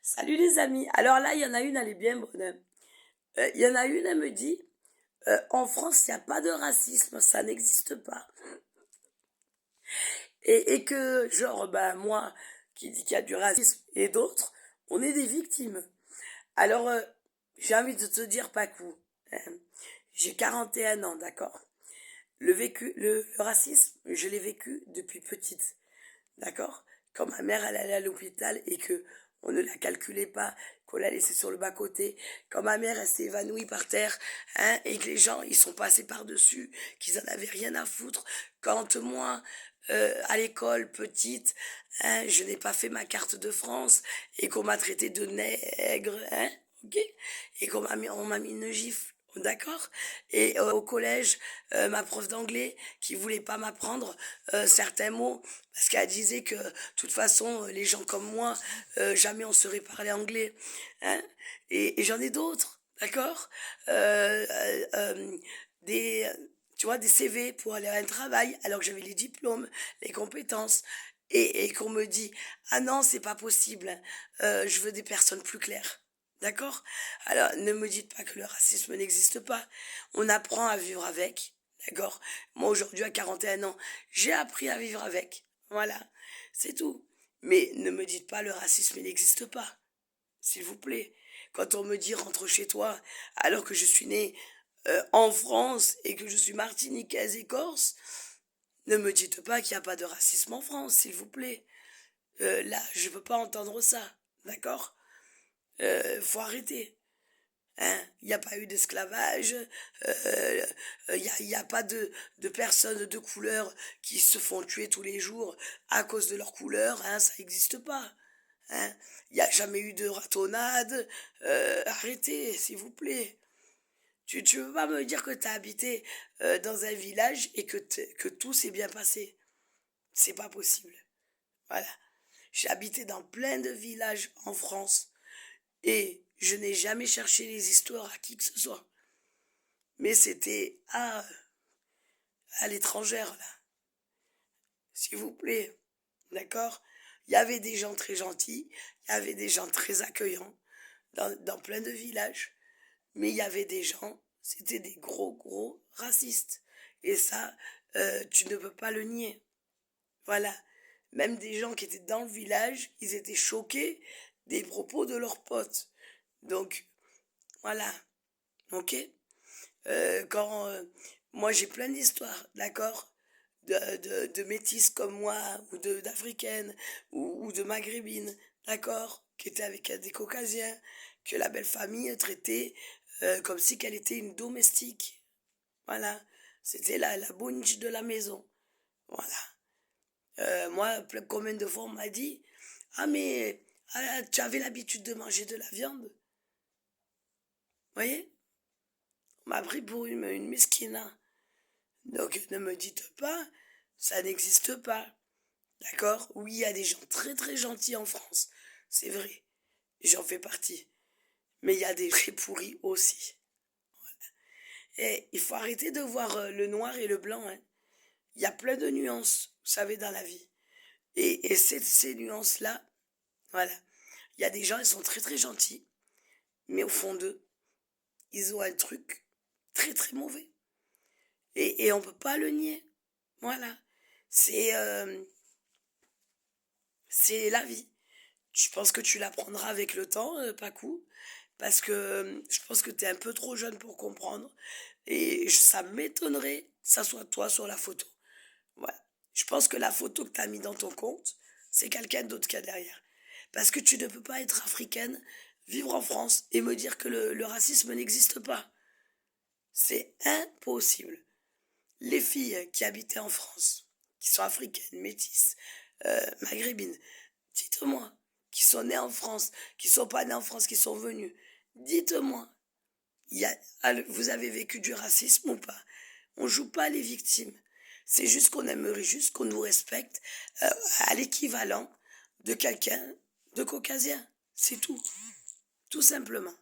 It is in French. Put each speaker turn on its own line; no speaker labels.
Salut les amis. Alors là, il y en a une, elle est bien bonne, hein. Il y en a une, elle me dit, en France, il n'y a pas de racisme, ça n'existe pas. Et que, genre, ben moi, qui dis qu'il y a du racisme, et d'autres, on est des victimes. Alors, j'ai envie de te dire, Pacou, hein, j'ai 41 ans, d'accord? Le racisme, je l'ai vécu depuis petite. D'accord? Quand ma mère, elle allait à l'hôpital et que on ne la calculait pas, qu'on l'a laissée sur le bas-côté, quand ma mère, elle s'est évanouie par terre, hein, et que les gens, ils sont passés par-dessus, qu'ils en avaient rien à foutre. Quand moi, à l'école, petite, hein, je n'ai pas fait ma carte de France et qu'on m'a traité de nègre, hein, ok? Et on m'a mis une gifle. D'accord. Et au collège, ma prof d'anglais qui voulait pas m'apprendre certains mots parce qu'elle disait que de toute façon les gens comme moi jamais on saurait parler anglais, hein. Et j'en ai d'autres, d'accord. Des tu vois, des CV pour aller à un travail alors que j'avais les diplômes, les compétences, et qu'on me dit ah non c'est pas possible, je veux des personnes plus claires. D'accord? Alors, ne me dites pas que le racisme n'existe pas. On apprend à vivre avec. D'accord? Moi, aujourd'hui, à 41 ans, j'ai appris à vivre avec. Voilà. C'est tout. Mais ne me dites pas le racisme n'existe pas. S'il vous plaît. Quand on me dit rentre chez toi, alors que je suis née en France et que je suis martiniquaise et corse, ne me dites pas qu'il n'y a pas de racisme en France, s'il vous plaît. Là, je ne peux pas entendre ça. D'accord? Faut arrêter. Hein, il n'y a pas eu d'esclavage, il y a pas de personnes de couleur qui se font tuer tous les jours à cause de leur couleur, hein, ça n'existe pas. Hein, il n'y a jamais eu de ratonnade, arrêtez, s'il vous plaît. Tu veux pas me dire que tu as habité dans un village et que tout s'est bien passé. C'est pas possible. Voilà. J'ai habité dans plein de villages en France et je n'ai jamais cherché les histoires à qui que ce soit. Mais c'était à l'étrangère, là. S'il vous plaît. D'accord? Il y avait des gens très gentils, il y avait des gens très accueillants dans plein de villages. Mais il y avait des gens, c'était des gros racistes. Et ça, tu ne peux pas le nier. Voilà. Même des gens qui étaient dans le village, ils étaient choqués des propos de leurs potes. Donc, voilà. Ok? Quand moi j'ai plein d'histoires, d'accord, de métisses comme moi, ou d'africaines, ou de maghrébines, d'accord, qui étaient avec des caucasiens, que la belle famille traitait comme si qu'elle était une domestique. Voilà, c'était la bounche de la maison. Voilà. Moi, combien de fois on m'a dit, ah mais tu avais l'habitude de manger de la viande, vous voyez? On m'a pris pour une mesquina. Donc ne me dites pas, ça n'existe pas. D'accord? Oui, il y a des gens très gentils en France. C'est vrai. J'en fais partie. Mais il y a des très pourris aussi. Et il faut arrêter de voir le noir et le blanc, hein. Il y a plein de nuances, vous savez, dans la vie. Et ces nuances-là, voilà. Il y a des gens, ils sont très gentils. Mais au fond d'eux, ils ont un truc très mauvais. Et on peut pas le nier. Voilà. C'est euh, c'est la vie. Je pense que tu l'apprendras avec le temps, Pacou, parce que je pense que tu es un peu trop jeune pour comprendre. Et ça m'étonnerait que ça soit toi sur la photo. Voilà. Je pense que la photo que tu as mis dans ton compte, c'est quelqu'un d'autre qu'il y a derrière. Parce que tu ne peux pas être africaine, vivre en France et me dire que le racisme n'existe pas. C'est impossible. Les filles qui habitaient en France, qui sont africaines, métisses, maghrébines, dites-moi, qui sont nées en France, qui sont pas nées en France, qui sont venues, dites-moi, vous avez vécu du racisme ou pas? On joue pas les victimes. C'est juste qu'on aimerait juste qu'on nous respecte à l'équivalent de quelqu'un de caucasien. C'est tout. Tout simplement.